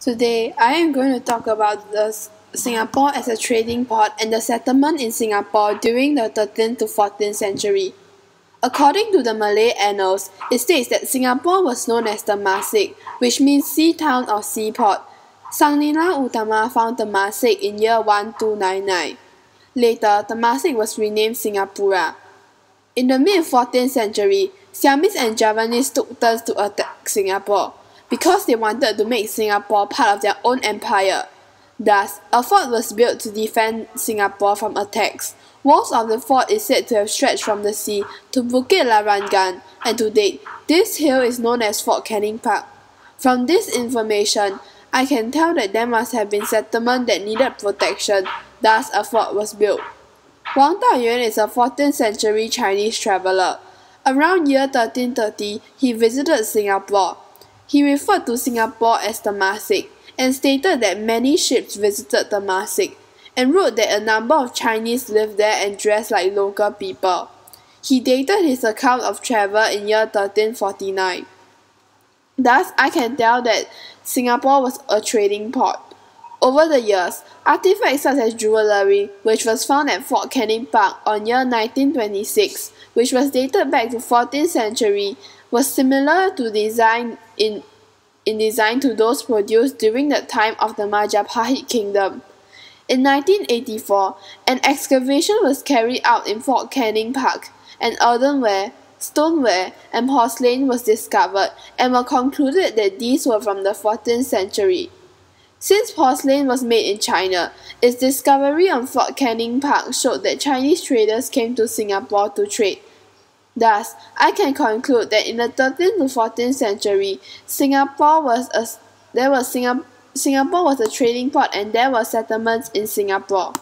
Today, I am going to talk about Singapore as a trading port and the settlement in Singapore during the 13th to 14th century. According to the Malay annals, it states that Singapore was known as Temasek, which means sea town or seaport. Sang Nila Utama found Temasek in year 1299. Later, Temasek was renamed Singapura. In the mid-14th century, Siamese and Javanese took turns to attack Singapore, because they wanted to make Singapore part of their own empire. Thus, a fort was built to defend Singapore from attacks. Walls of the fort is said to have stretched from the sea to Bukit Larangan, and to date, this hill is known as Fort Canning Park. From this information, I can tell that there must have been settlement that needed protection, thus a fort was built. Wang Dayuan is a 14th century Chinese traveller. Around year 1330, he visited Singapore. He referred to Singapore as Temasek and stated that many ships visited Temasek, and wrote that a number of Chinese lived there and dressed like local people. He dated his account of travel in year 1349. Thus, I can tell that Singapore was a trading port. Over the years, artifacts such as jewellery, which was found at Fort Canning Park on year 1926, which was dated back to 14th century, was similar to design to those produced during the time of the Majapahit Kingdom. In 1984, an excavation was carried out in Fort Canning Park, and earthenware, stoneware, and porcelain was discovered, and were concluded that these were from the 14th century. Since porcelain was made in China, its discovery on Fort Canning Park showed that Chinese traders came to Singapore to trade. Thus, I can conclude that in the 13th to 14th century, Singapore was a trading port and there were settlements in Singapore.